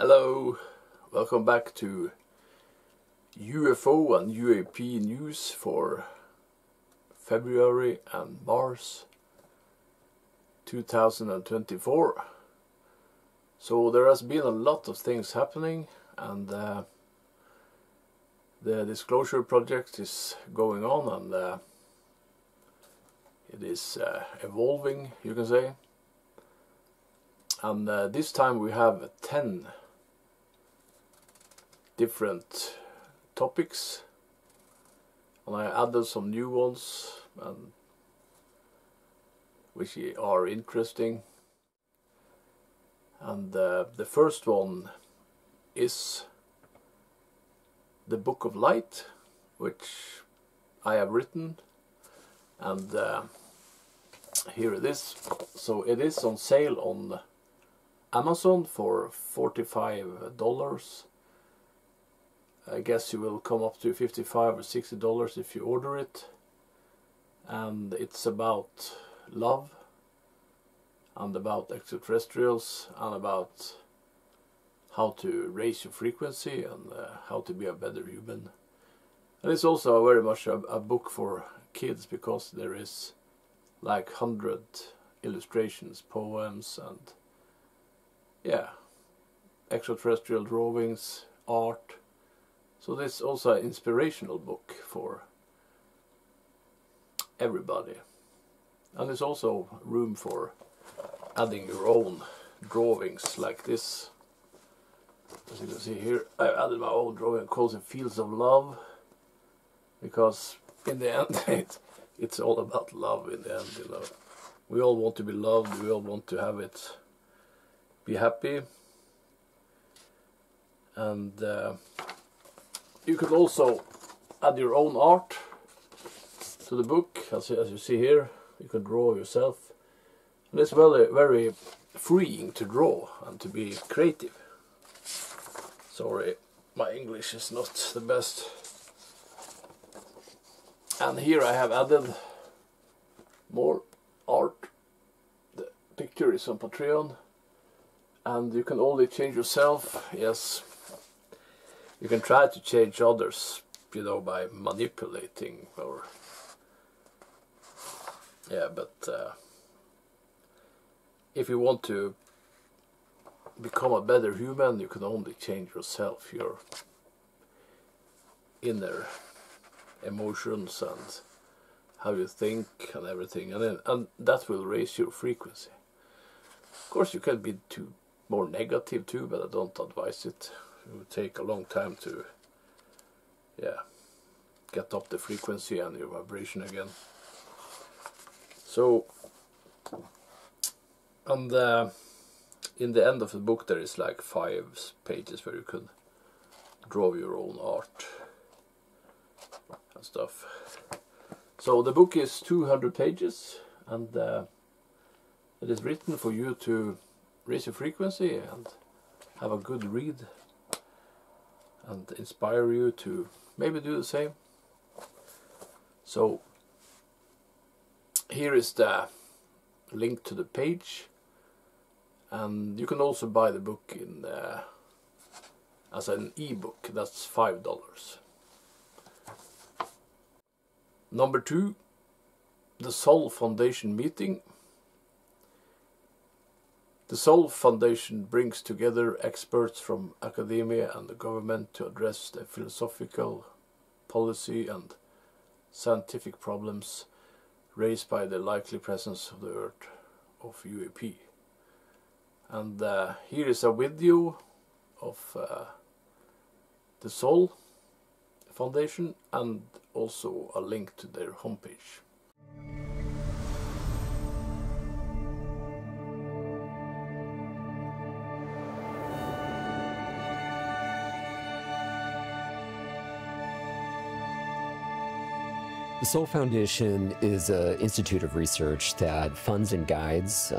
Hello, welcome back to UFO and UAP news for February and March 2024. So there has been a lot of things happening, and the disclosure project is going on, and it is evolving, you can say. And this time we have 10 different topics, and I added some new ones and which are interesting. And the first one is the Book of Light, which I have written, and here it is. So it is on sale on Amazon for $45. I guess you will come up to $55 or $60 if you order it. And it's about love, and about extraterrestrials, and about how to raise your frequency, and how to be a better human. And it's also very much a book for kids, because there is like 100 illustrations, poems, and yeah, extraterrestrial drawings, art. So this is also an inspirational book for everybody. And there's also room for adding your own drawings like this. As you can see here, I added my own drawing called The Fields of Love, because in the end it's all about love in the end, you know. We all want to be loved, we all want to have it, be happy. And you could also add your own art to the book, as you see here. You can draw yourself, and it's very freeing to draw and to be creative. Sorry, my English is not the best. And here I have added more art. The picture is on Patreon, and you can only change yourself. Yes, you can try to change others, you know, by manipulating, or yeah, but if you want to become a better human, you can only change yourself, your inner emotions and how you think and everything, and that will raise your frequency. Of course, you can be more negative too, but I don't advise it. It will take a long time to, yeah, get up the frequency and your vibration again. So, and in the end of the book there is like 5 pages where you can draw your own art and stuff. So the book is 200 pages, and it is written for you to raise your frequency and have a good read, and inspire you to maybe do the same. So here is the link to the page, and you can also buy the book in as an ebook. That's $5. Number 2, the Soul Foundation meeting. The Soul Foundation brings together experts from academia and the government to address the philosophical, policy and scientific problems raised by the likely presence of the Earth of UAP. And here is a video of the Soul Foundation, and also a link to their homepage. The Soul Foundation is an institute of research that funds and guides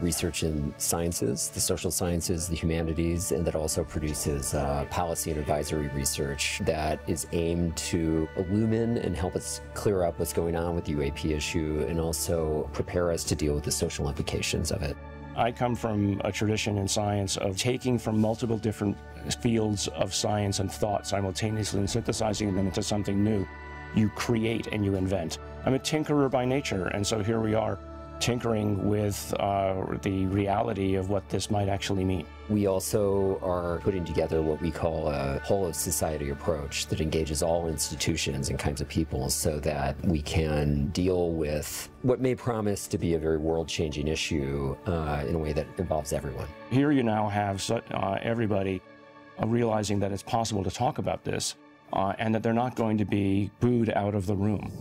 research in sciences, the social sciences, the humanities, and that also produces policy and advisory research that is aimed to illumine and help us clear up what's going on with the UAP issue, and also prepare us to deal with the social implications of it. I come from a tradition in science of taking from multiple different fields of science and thought simultaneously and synthesizing them into something new. You create and you invent. I'm a tinkerer by nature, and so here we are tinkering with the reality of what this might actually mean. We also are putting together what we call a whole-of-society approach that engages all institutions and kinds of people so that we can deal with what may promise to be a very world-changing issue in a way that involves everyone. Here you now have everybody realizing that it's possible to talk about this and that they're not going to be booed out of the room.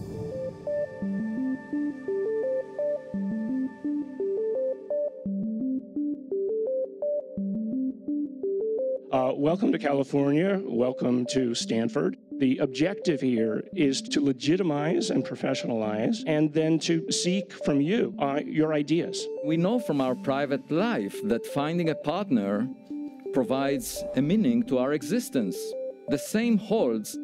Welcome to California. Welcome to Stanford. The objective here is to legitimize and professionalize and then to seek from you your ideas. We know from our private life that finding a partner provides a meaning to our existence. The same holds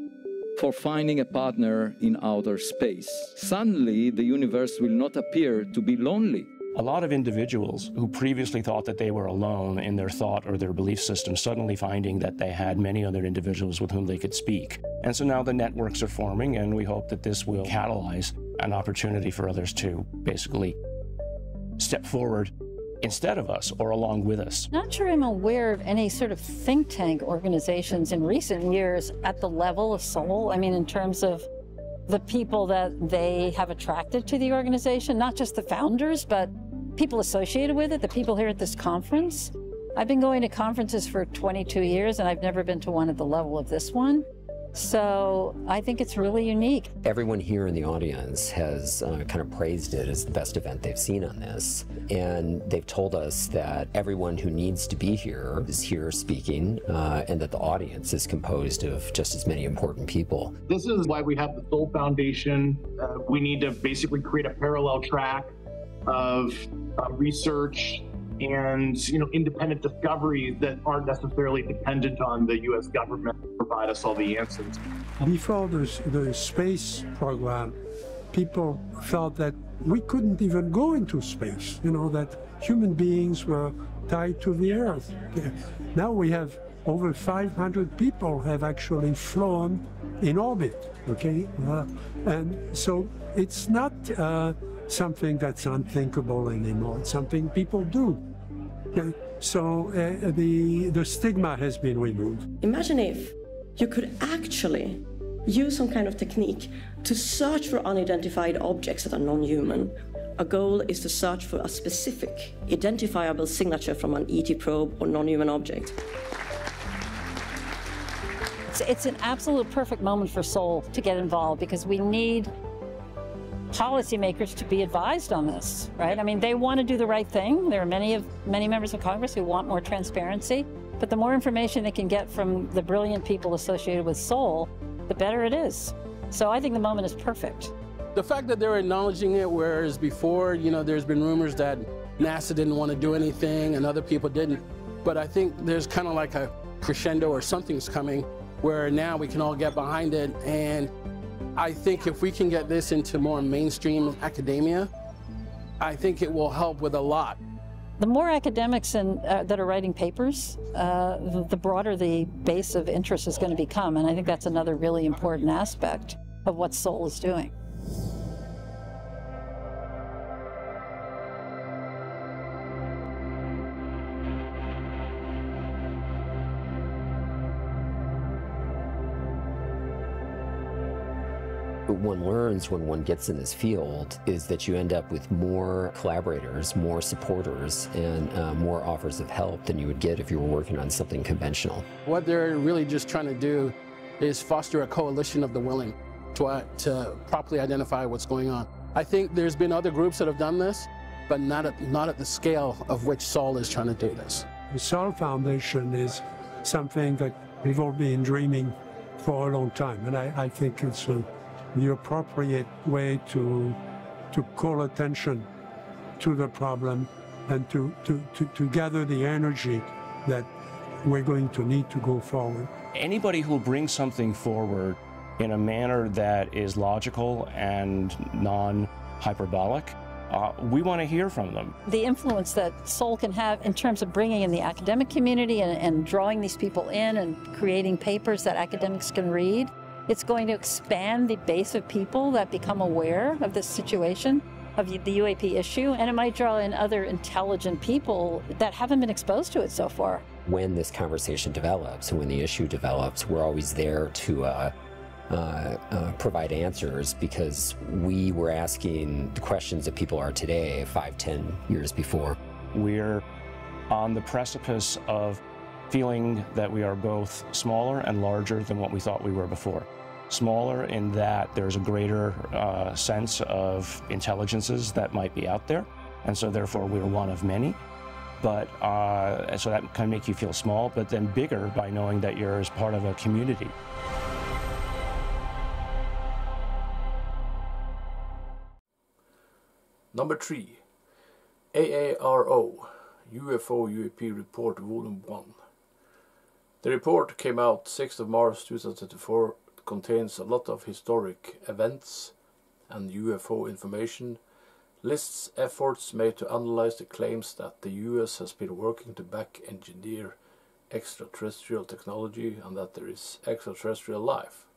for finding a partner in outer space. Suddenly, the universe will not appear to be lonely. A lot of individuals who previously thought that they were alone in their thought or their belief system suddenly finding that they had many other individuals with whom they could speak. And so now the networks are forming, and we hope that this will catalyze an opportunity for others to basically step forward instead of us or along with us. Not sure I'm aware of any sort of think tank organizations in recent years at the level of Soul. I mean, in terms of the people that they have attracted to the organization, not just the founders, but people associated with it, the people here at this conference. I've been going to conferences for 22 years, and I've never been to one at the level of this one. So I think it's really unique. Everyone here in the audience has kind of praised it as the best event they've seen on this. And they've told us that everyone who needs to be here is here speaking, and that the audience is composed of just as many important people. This is why we have the Soul Foundation. We need to basically create a parallel track of research and independent discoveries that aren't necessarily dependent on the U.S. government to provide us all the answers. Before the space program, people felt that we couldn't even go into space, that human beings were tied to the Earth. Now we have over 500 people have actually flown in orbit, okay? And so it's not something that's unthinkable anymore. It's something people do. Okay? So the stigma has been removed. Imagine if you could actually use some kind of technique to search for unidentified objects that are non-human. Our goal is to search for a specific, identifiable signature from an ET probe or non-human object. It's an absolute perfect moment for Soul to get involved because we need policymakers to be advised on this, right? I mean, they want to do the right thing. There are many members of Congress who want more transparency, but the more information they can get from the brilliant people associated with Soul, the better it is. So I think the moment is perfect. The fact that they're acknowledging it, whereas before, there's been rumors that NASA didn't want to do anything and other people didn't. But I think there's kind of like a crescendo or something's coming where now we can all get behind it. And I think if we can get this into more mainstream academia, I think it will help with a lot. The more academics that are writing papers, the broader the base of interest is going to become. And I think that's another really important aspect of what Soul is doing. What one learns when one gets in this field is that you end up with more collaborators, more supporters, and more offers of help than you would get if you were working on something conventional. What they're really just trying to do is foster a coalition of the willing to properly identify what's going on. I think there's been other groups that have done this, but not at the scale of which Soul is trying to do this. The Soul Foundation is something that we've all been dreaming for a long time, and I think it's the appropriate way to call attention to the problem and to gather the energy that we're going to need to go forward. Anybody who will bring something forward in a manner that is logical and non-hyperbolic we want to hear from them. The influence that Seoul can have in terms of bringing in the academic community and drawing these people in and creating papers that academics can read, it's going to expand the base of people that become aware of this situation, of the UAP issue, and it might draw in other intelligent people that haven't been exposed to it so far. When this conversation develops and when the issue develops, we're always there to provide answers, because we were asking the questions that people are today 5-10 years before. We're on the precipice of feeling that we are both smaller and larger than what we thought we were before. Smaller in that there's a greater sense of intelligences that might be out there, and so therefore we're one of many. But so that can make you feel small, but then bigger by knowing that you're as part of a community. Number 3, AARO UFO-UAP Report Volume 1. The report came out 6th of March 2024. It contains a lot of historic events and UFO information, lists efforts made to analyze the claims that the US has been working to back engineer extraterrestrial technology and that there is extraterrestrial life,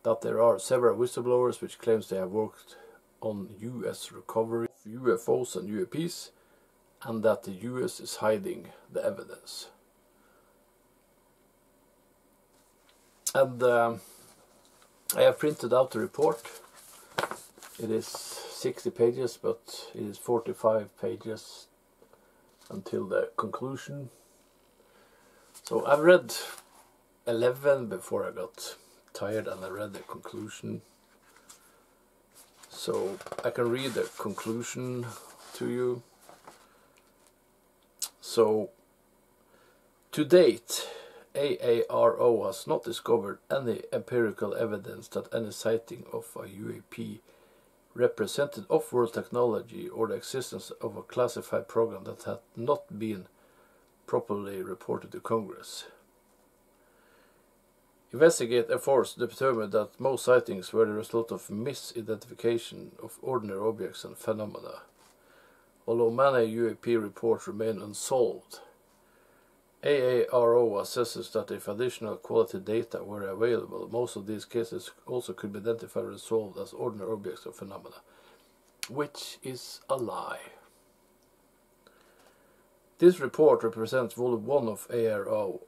that there are several whistleblowers which claims they have worked on US recovery of UFOs and UAPs, and that the US is hiding the evidence. And I have printed out the report. It is 60 pages, but it is 45 pages until the conclusion. So I've read 11 before I got tired and I read the conclusion. So I can read the conclusion to you. So, to date, AARO has not discovered any empirical evidence that any sighting of a UAP represented off-world technology or the existence of a classified program that had not been properly reported to Congress. Investigate efforts determined that most sightings were the result of misidentification of ordinary objects and phenomena. Although many UAP reports remain unsolved, AARO assesses that if additional quality data were available, most of these cases also could be identified and resolved as ordinary objects or phenomena, which is a lie. This report represents Volume 1 of AARO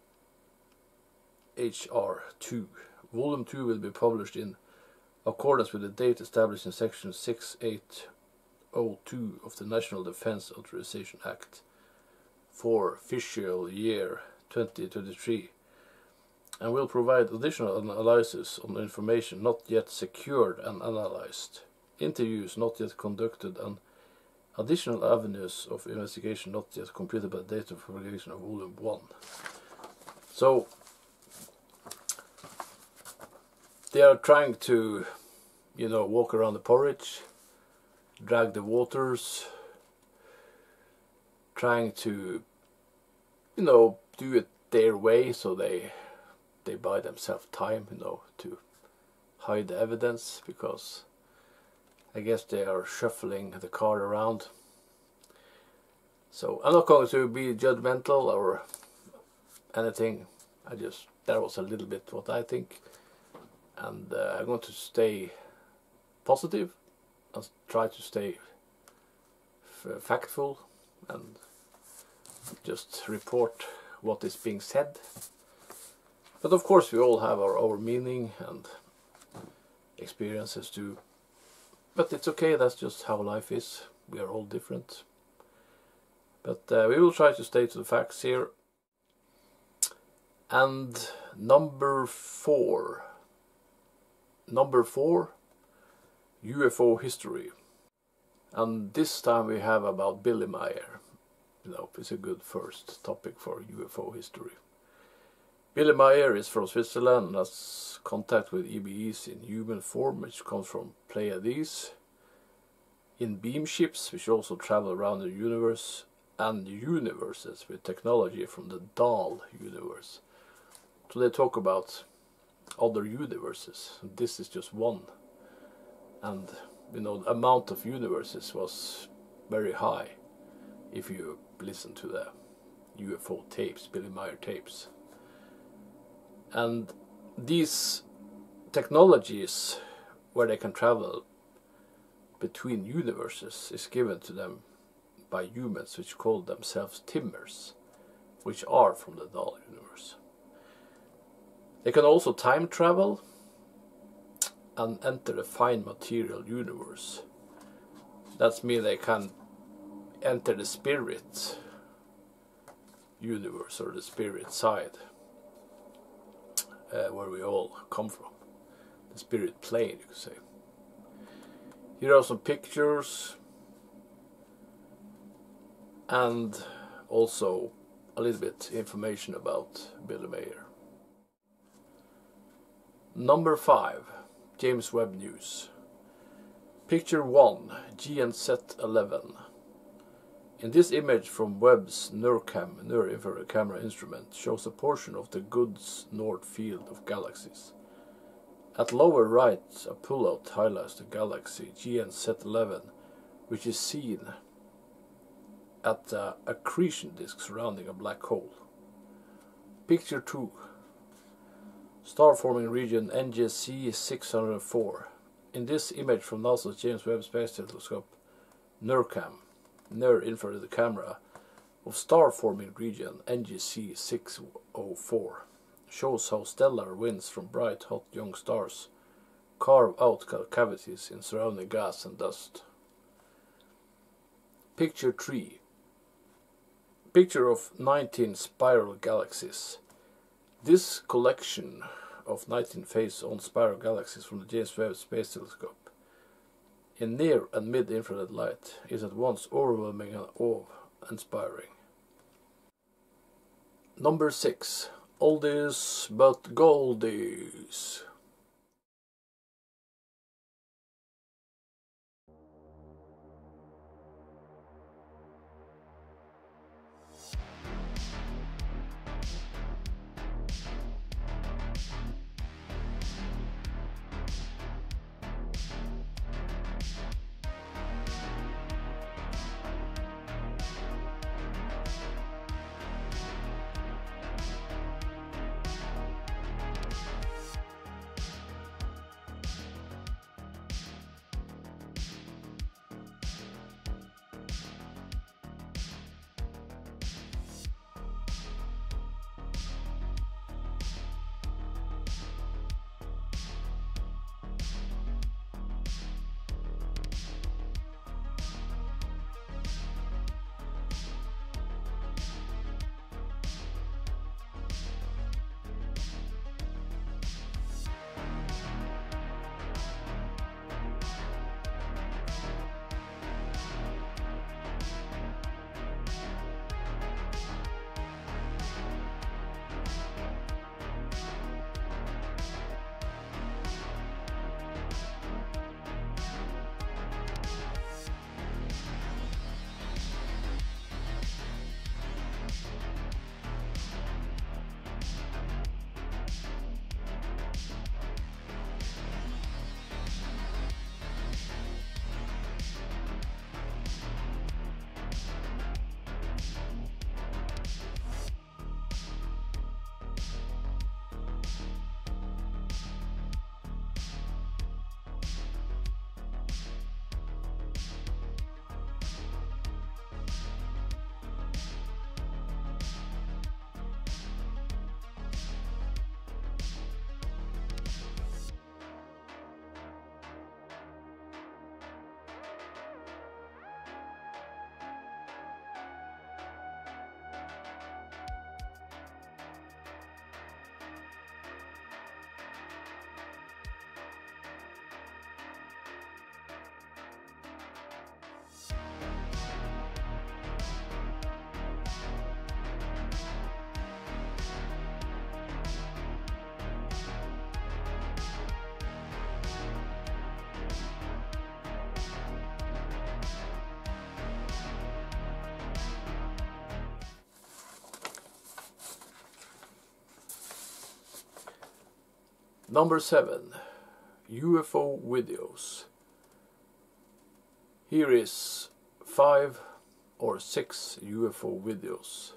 HR2. Volume 2 will be published in accordance with the date established in Section 6802 of the National Defense Authorization Act for fiscal year 2023, and will provide additional analysis on information not yet secured and analyzed, interviews not yet conducted, and additional avenues of investigation not yet completed by the date of publication of Volume 1. So, they are trying to, walk around the porridge, drag the waters, trying to, do it their way, so they buy themselves time, to hide the evidence, because I guess they are shuffling the card around. So I'm not going to be judgmental or anything. That was a little bit what I think. And I'm going to stay positive and try to stay factful and just report what is being said. But of course we all have our meaning and experiences too. But it's okay, that's just how life is. We are all different. But we will try to stay to the facts here. And number 4, UFO history. And this time we have about Billy Meier. It's a good first topic for UFO history. Billy Meier is from Switzerland and has contact with EBEs in human form, which comes from Pleiades, in beam ships, which also travel around the universe, and universes with technology from the Dahl universe. So they talk about other universes. This is just one. And the amount of universes was very high if you listen to the UFO tapes, Billy Meier tapes. And these technologies where they can travel between universes is given to them by humans which call themselves timmers, which are from the null universe. They can also time travel and enter the fine material universe. That means they can enter the spirit universe, or the spirit side, where we all come from. The spirit plane, you could say. Here are some pictures and also a little bit information about Billy Meier. Number 5, James Webb News. Picture 1, GNZ-11. In this image from Webb's NIRCam, near-infrared camera instrument, shows a portion of the Goods North field of galaxies. At lower right, a pullout highlights the galaxy GNZ-11, which is seen at the accretion disk surrounding a black hole. Picture 2, star-forming region NGC 604. In this image from NASA's James Webb Space Telescope, NIRCam, near-infrared camera of star-forming region NGC 604, shows how stellar winds from bright hot young stars carve out cavities in surrounding gas and dust. Picture 3, picture of 19 spiral galaxies. This collection of 19 phase-on spiral galaxies from the James Webb Space Telescope in near and mid-infrared light is at once overwhelming and awe-inspiring. Number 6, Oldies but Goldies. Number 7, UFO videos. Here is 5 or 6 UFO videos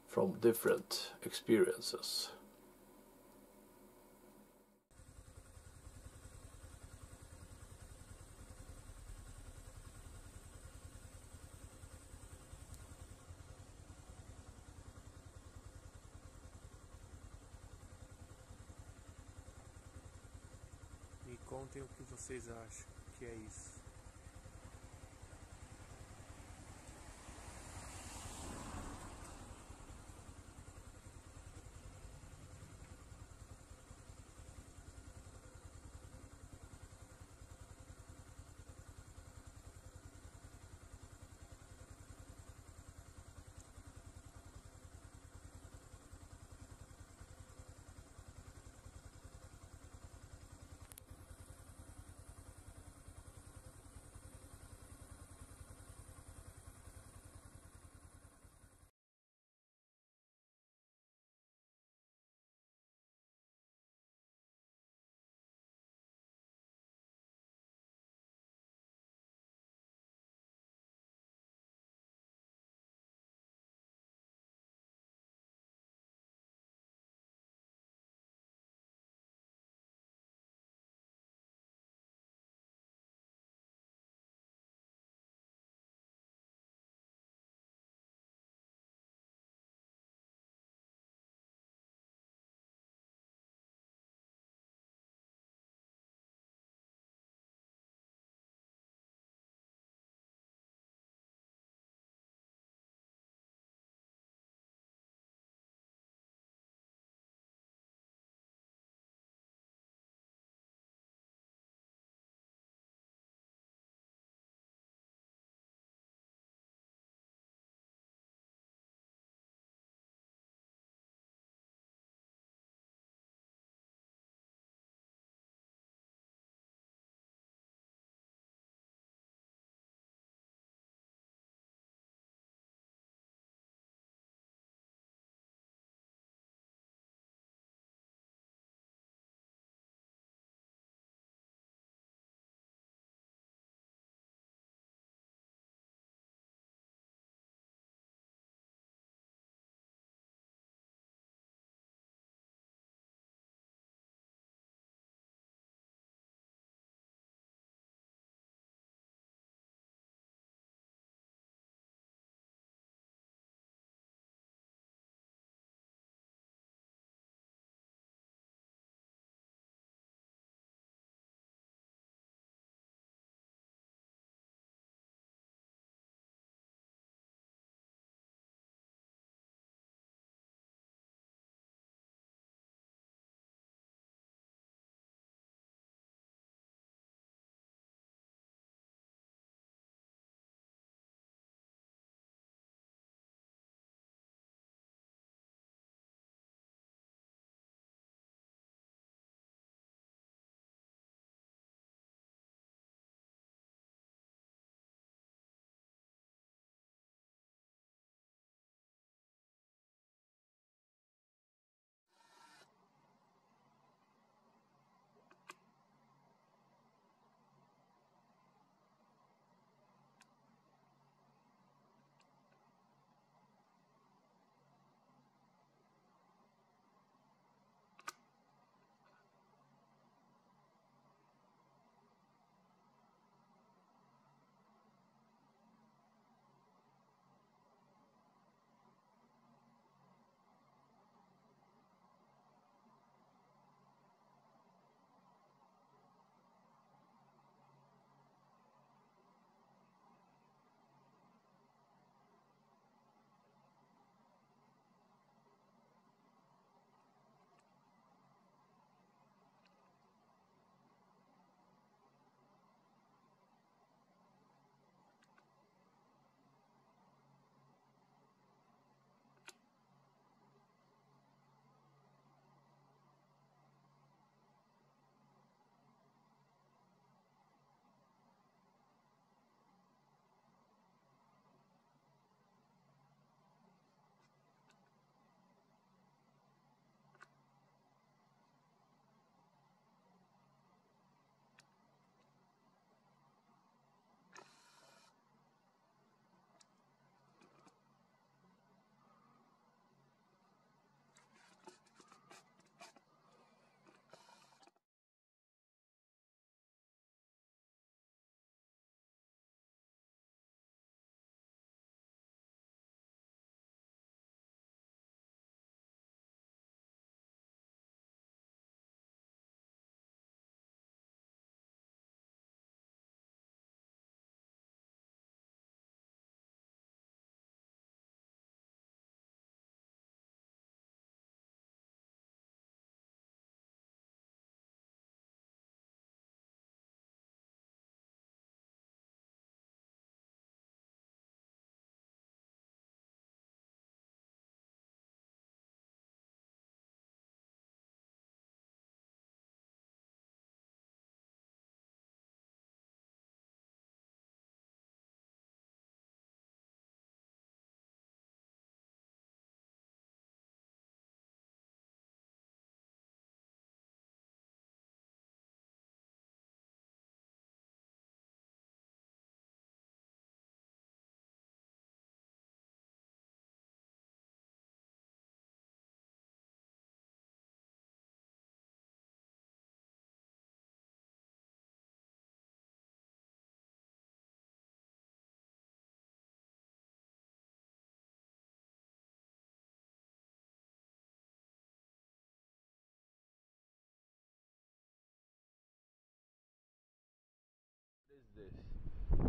from different experiences. Me contem o que vocês acham que é isso.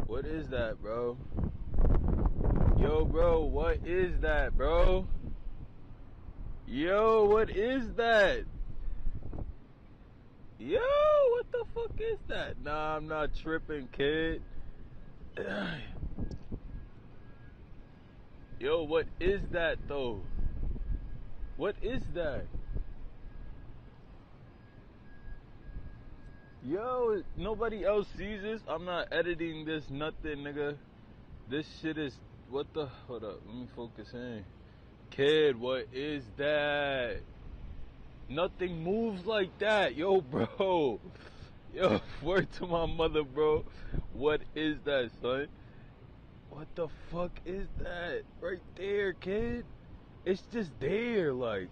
What is that, bro? Yo, bro, what is that, bro? Yo, what is that? Yo, what the fuck is that? Nah, I'm not tripping, kid. Yo, what is that, though? What is that? Yo, nobody else sees this? I'm not editing this, nothing, nigga. This shit is... What the... Hold up, let me focus in. Kid, what is that? Nothing moves like that. Yo, bro. Yo, word to my mother, bro. What is that, son? What the fuck is that? Right there, kid. It's just there, like.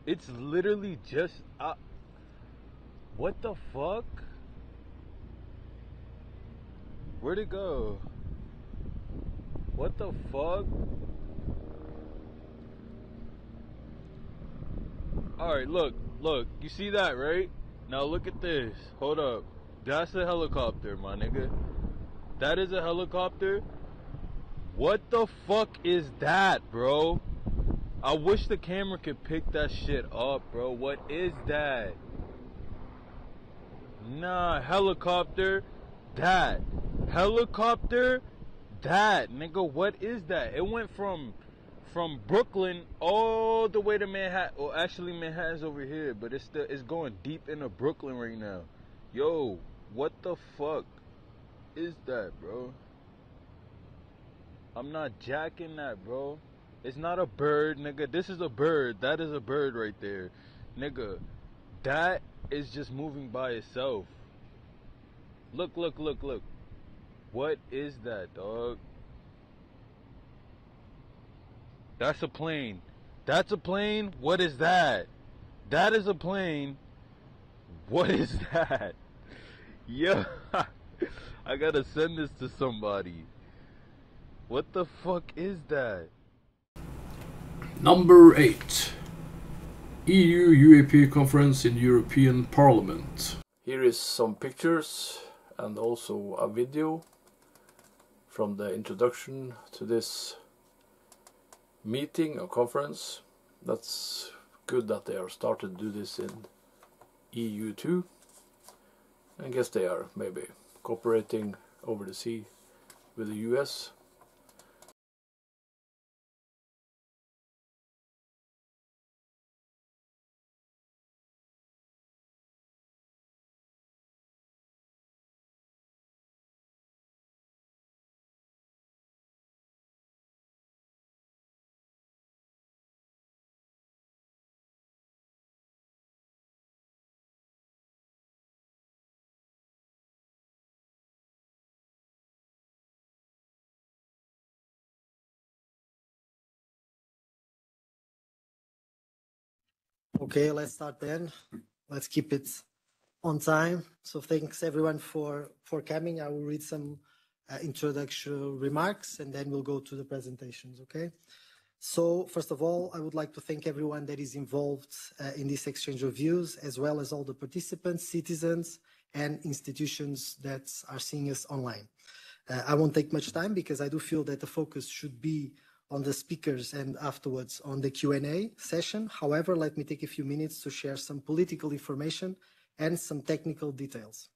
It's literally just... what the fuck? Where'd it go? What the fuck? Alright, look. You see that, right? Now look at this. Hold up. That's a helicopter, my nigga. That is a helicopter? What the fuck is that, bro? I wish the camera could pick that shit up, bro. What is that? Nah, helicopter. That. Helicopter. That. Nigga, what is that? It went from Brooklyn all the way to Manhattan. Well, actually Manhattan's over here, but it's going deep into Brooklyn right now. Yo, what the fuck is that, bro? I'm not jacking that, bro. It's not a bird, nigga. This is a bird. That is a bird right there. Nigga, that is just moving by itself. Look. What is that, dog? That's a plane. That's a plane? What is that? That is a plane. What is that? Yo, I gotta send this to somebody. What the fuck is that? Number 8. EU-UAP Conference in European Parliament. Here is some pictures and also a video from the introduction to this meeting or conference. That's good that they are started to do this in EU too. I guess they are maybe cooperating over the sea with the US. Okay, let's start then. Let's keep it on time. So thanks everyone for coming. I will read some introductory remarks and then we'll go to the presentations, okay? So first of all, I would like to thank everyone that is involved in this exchange of views, as well as all the participants, citizens, and institutions that are seeing us online. I won't take much time because I do feel that the focus should be on the speakers and afterwards on the Q&A session. However, let me take a few minutes to share some political information and some technical details.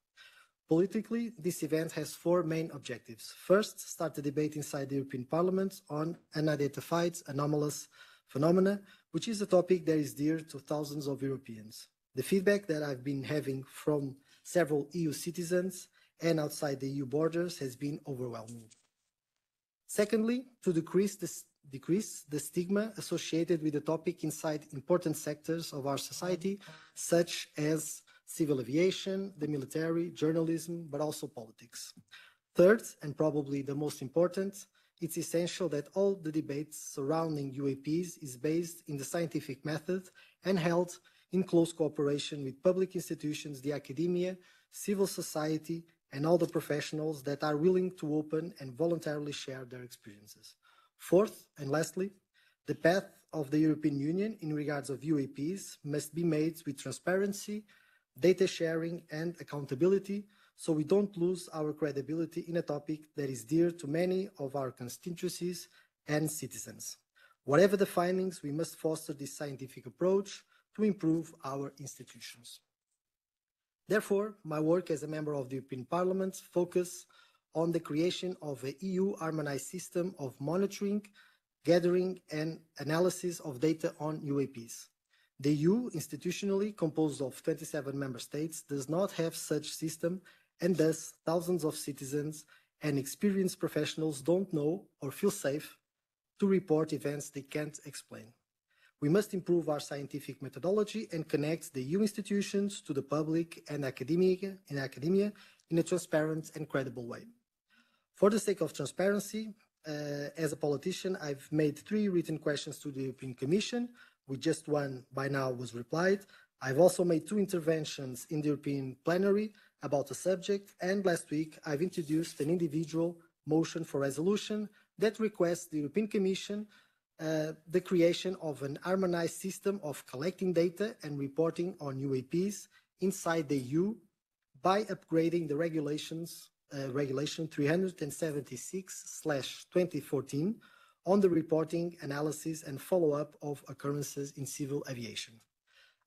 Politically, this event has 4 main objectives. First, start the debate inside the European Parliament on unidentified anomalous phenomena, which is a topic that is dear to thousands of Europeans. The feedback that I've been having from several EU citizens and outside the EU borders has been overwhelming. Secondly, to decrease the stigma associated with the topic inside important sectors of our society, such as civil aviation, the military, journalism, but also politics. Third, and probably the most important, it's essential that all the debates surrounding UAPs is based in the scientific method and held in close cooperation with public institutions, the academia, civil society, and all the professionals that are willing to open and voluntarily share their experiences. Fourth, and lastly, the path of the European Union in regards of UAPs must be made with transparency, data sharing, and accountability, so we don't lose our credibility in a topic that is dear to many of our constituencies and citizens. Whatever the findings, we must foster this scientific approach to improve our institutions. Therefore, my work as a member of the European Parliament focuses on the creation of an EU harmonized system of monitoring, gathering, and analysis of data on UAPs. The EU, institutionally composed of 27 member states, does not have such system, and thus thousands of citizens and experienced professionals don't know or feel safe to report events they can't explain. We must improve our scientific methodology and connect the EU institutions to the public and academia in a transparent and credible way. For the sake of transparency, as a politician, I've made 3 written questions to the European Commission, with just one by now was replied. I've also made 2 interventions in the European plenary about the subject, and last week I've introduced an individual motion for resolution that requests the European Commission the creation of an harmonized system of collecting data and reporting on UAPs inside the EU by upgrading the regulations, Regulation 376/2014 on the reporting, analysis, and follow-up of occurrences in civil aviation.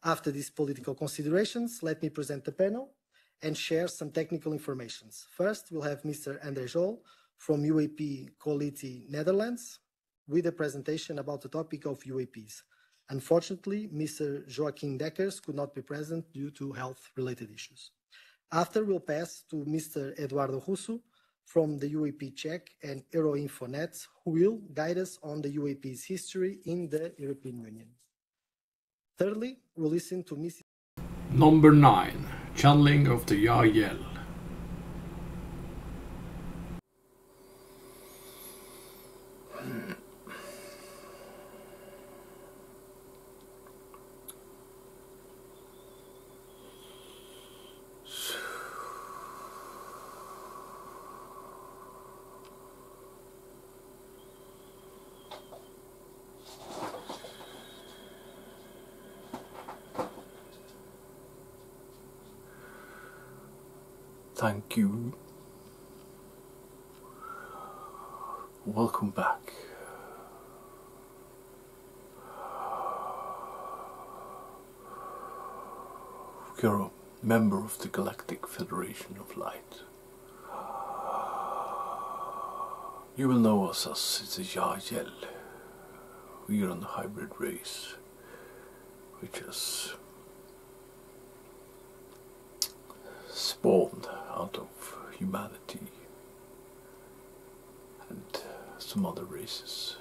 After these political considerations, let me present the panel and share some technical information. First, we'll have Mr. André Jol from UAP Quality Netherlands with a presentation about the topic of UAPs. Unfortunately, Mr. Joaquin Dekkers could not be present due to health-related issues. After, we'll pass to Mr. Eduardo Russo from the UAP Czech and Euroinfonet, who will guide us on the UAP's history in the European Union. Thirdly, we'll listen to Mrs. Number 9, Channeling of the Yahyel. Thank you. Welcome back. You're a member of the Galactic Federation of Light. You will know us as the Yahyel. We are on the hybrid race, which has spawned out of humanity and some other races.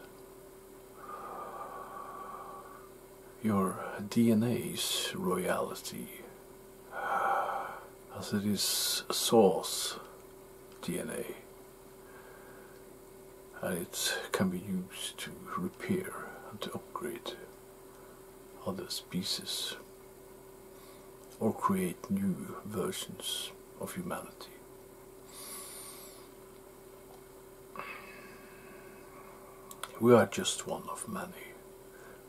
Your DNA is royalty, as it is a source DNA, and it can be used to repair and to upgrade other species or create new versions of humanity. We are just one of many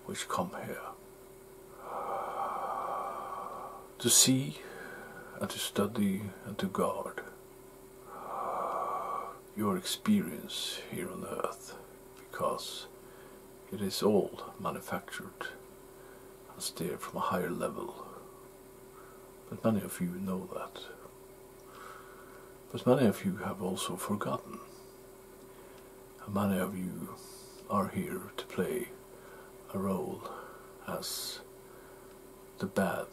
which come here to see and to study and to guard your experience here on Earth, because it is all manufactured and steered from a higher level. But many of you know that. But many of you have also forgotten. And many of you are here to play a role as the bad.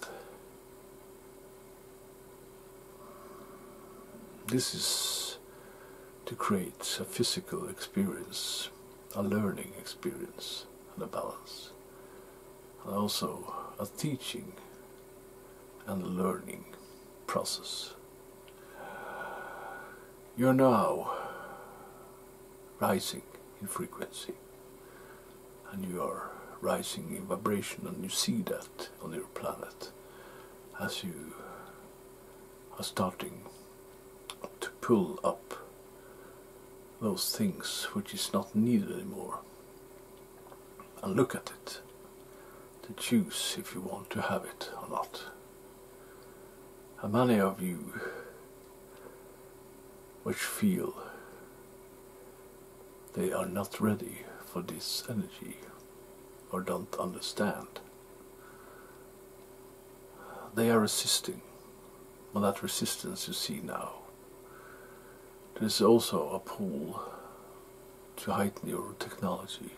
This is to create a physical experience, a learning experience, and a balance. And also a teaching and a learning process. You're now rising in frequency, and you are rising in vibration, and you see that on your planet as you are starting to pull up those things which is not needed anymore, and look at it to choose if you want to have it or not. And many of you which feel they are not ready for this energy or don't understand, they are resisting. And that resistance you see now, there is also a pull to heighten your technology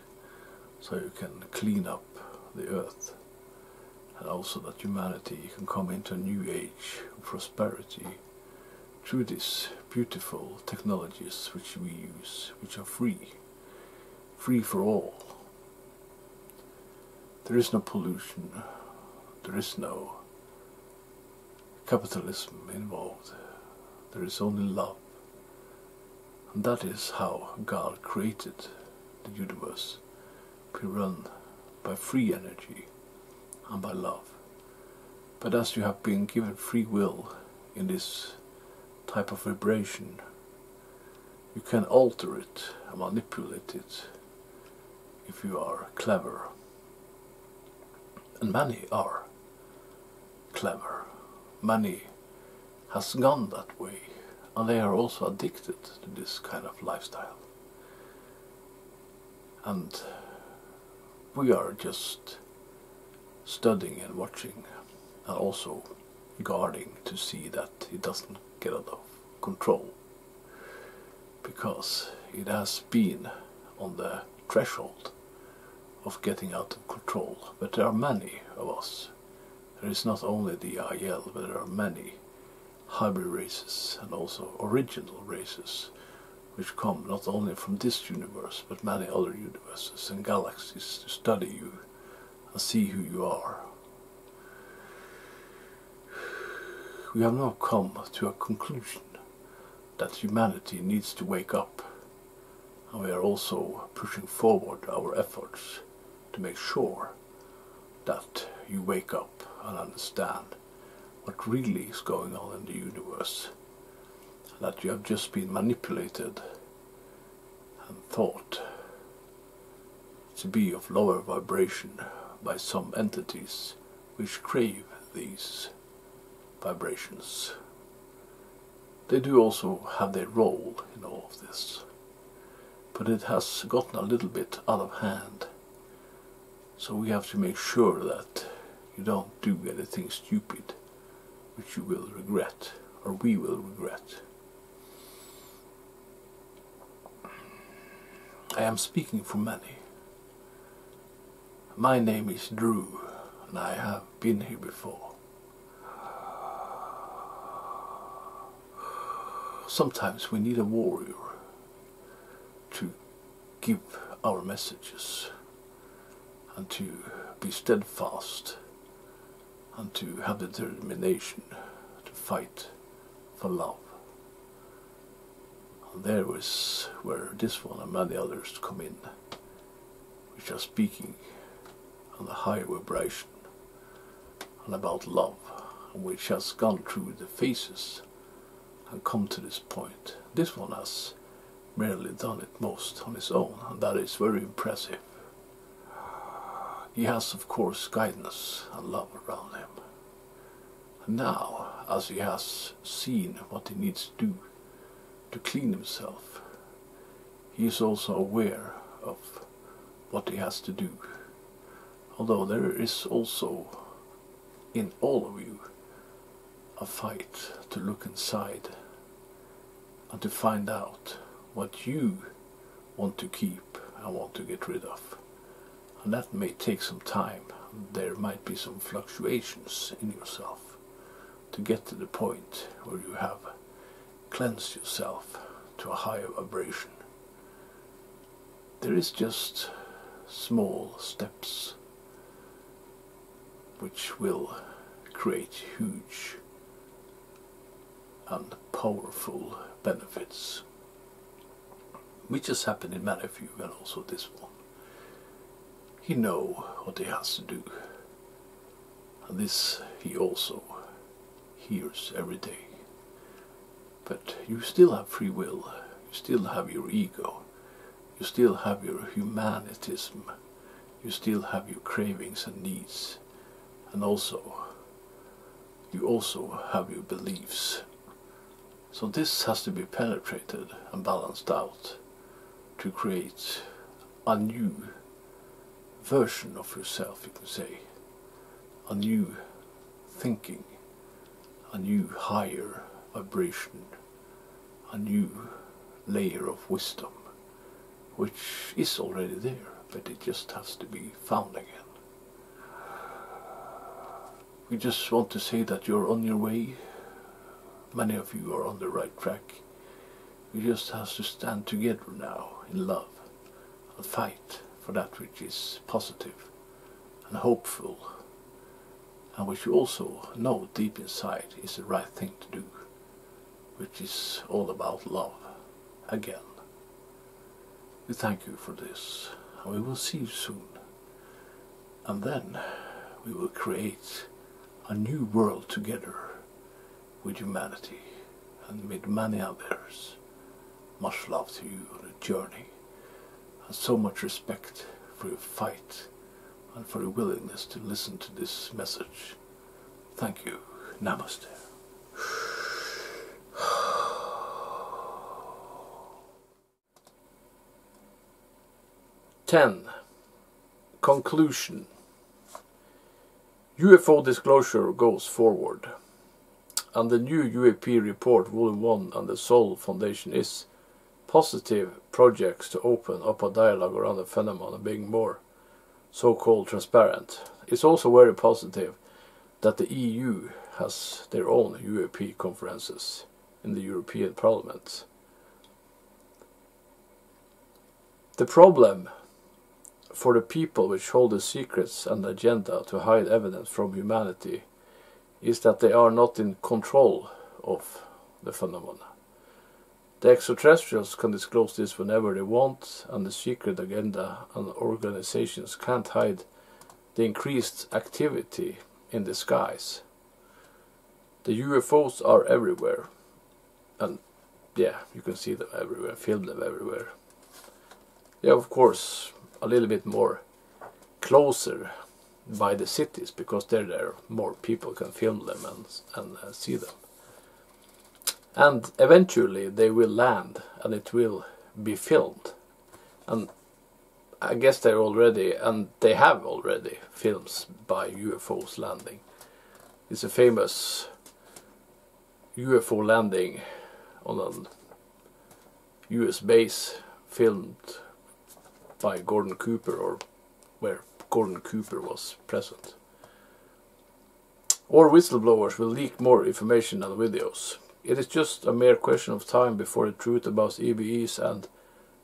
so you can clean up the earth, and also that humanity can come into a new age of prosperity through these beautiful technologies which we use, which are free for all. There is no pollution, there is no capitalism involved, there is only love. And that is how God created the universe, be run by free energy and by love. But as you have been given free will in this type of vibration, you can alter it and manipulate it if you are clever. And many are clever. Many has gone that way, and they are also addicted to this kind of lifestyle. And we are just studying and watching, and also guarding to see that it doesn't get out of control, because it has been on the threshold of getting out of control. But there are many of us. There is not only the Yahyel, but there are many hybrid races and also original races which come not only from this universe but many other universes and galaxies to study you and see who you are. We have now come to a conclusion that humanity needs to wake up, and we are also pushing forward our efforts to make sure that you wake up and understand what really is going on in the universe, that you have just been manipulated and thought to be of lower vibration by some entities which crave these vibrations. They do also have their role in all of this, but it has gotten a little bit out of hand, so we have to make sure that you don't do anything stupid which you will regret, or we will regret. I am speaking for many. My name is Drew, and I have been here before. Sometimes we need a warrior to give our messages, and to be steadfast, and to have the determination to fight for love. And there is where this one and many others come in, which are speaking on the high vibration and about love, and which has gone through the phases and come to this point. This one has merely done it most on his own, and that is very impressive. He has, of course, guidance and love around him. And now, as he has seen what he needs to do to clean himself, he is also aware of what he has to do. Although there is also in all of you a fight to look inside and to find out what you want to keep and want to get rid of. And that may take some time. There might be some fluctuations in yourself to get to the point where you have cleansed yourself to a higher vibration. There is just small steps which will create huge and powerful benefits, which has happened in many of you, and also this one. He knows what he has to do, and this he also hears every day. But you still have free will, you still have your ego, you still have your humanitism, you still have your cravings and needs, and also you also have your beliefs. So this has to be penetrated and balanced out to create a new version of yourself, you can say. A new thinking, a new higher vibration, a new layer of wisdom, which is already there, but it just has to be found again. We just want to say that you're on your way. Many of you are on the right track. You just have to stand together now in love and fight for that which is positive and hopeful, and which you also know deep inside is the right thing to do, which is all about love again. We thank you for this, and we will see you soon. And then we will create a new world together with humanity and with many others. Much love to you on the journey, and so much respect for your fight and for your willingness to listen to this message. Thank you. Namaste. 10. Conclusion. UFO disclosure goes forward, and the new UAP report Volume 1 and the Sol Foundation is positive projects to open up a dialogue around the phenomenon being more so-called transparent. It's also very positive that the EU has their own UAP conferences in the European Parliament. The problem for the people which hold the secrets and agenda to hide evidence from humanity is that they are not in control of the phenomena. The extraterrestrials can disclose this whenever they want, and the secret agenda and organizations can't hide the increased activity in the skies. The UFOs are everywhere, and yeah, you can see them everywhere, film them everywhere. Yeah, of course, a little bit more closer by the cities, because they're there, more people can film them and see them. And eventually they will land, and it will be filmed. And I guess they're already, and they have already, films by UFOs landing. It's a famous UFO landing on a US base, filmed by Gordon Cooper, or where Gordon Cooper was present. Or whistleblowers will leak more information and videos. It is just a mere question of time before the truth about EBEs and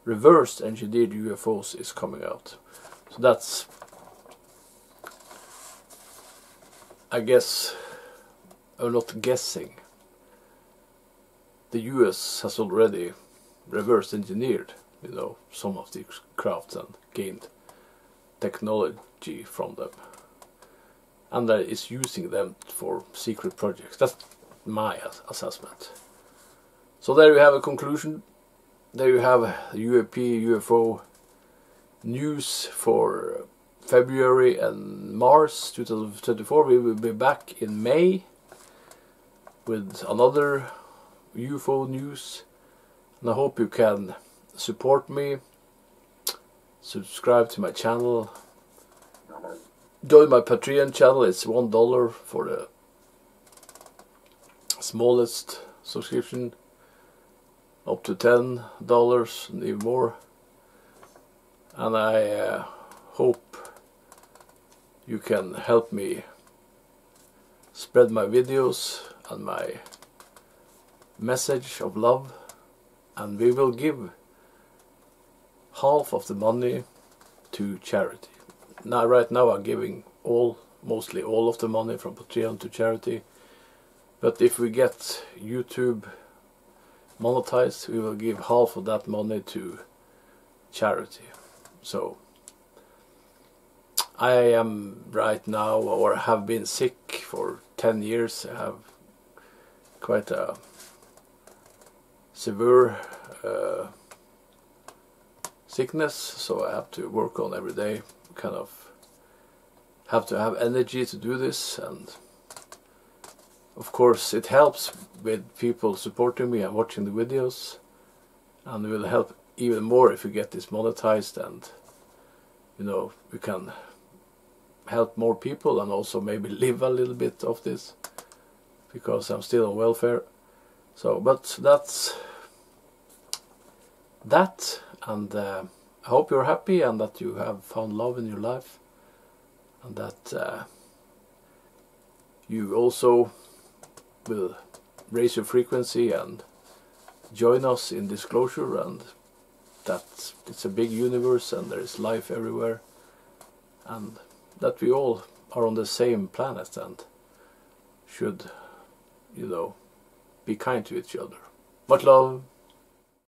reversed engineered UFOs is coming out. So that's, I guess, I'm not guessing. The US has already reverse engineered, some of these crafts and gained technology from them, and that is using them for secret projects. That's my assessment. So there you have a conclusion. There you have UAP UFO news for February and March 2024. We will be back in May with another UFO news, and I hope you can support me, subscribe to my channel, join my Patreon channel. It's $1 for the smallest subscription, up to $10 and even more. And I hope you can help me spread my videos and my message of love, and we will give half of the money to charity. Now, right now I'm giving mostly all of the money from Patreon to charity, but if we get YouTube monetized, we will give half of that money to charity. So I am right now, or have been sick for 10 years. I have quite a severe sickness, so I have to work on every day. Kind of have to have energy to do this, and of course it helps with people supporting me and watching the videos, and it will help even more if we get this monetized, and you know, we can help more people and also maybe live a little bit of this, because I'm still on welfare. So, but that's that, and I hope you're happy and that you have found love in your life, and that you also will raise your frequency and join us in disclosure, and that it's a big universe and there is life everywhere, and that we all are on the same planet and should, you know, be kind to each other. Much love.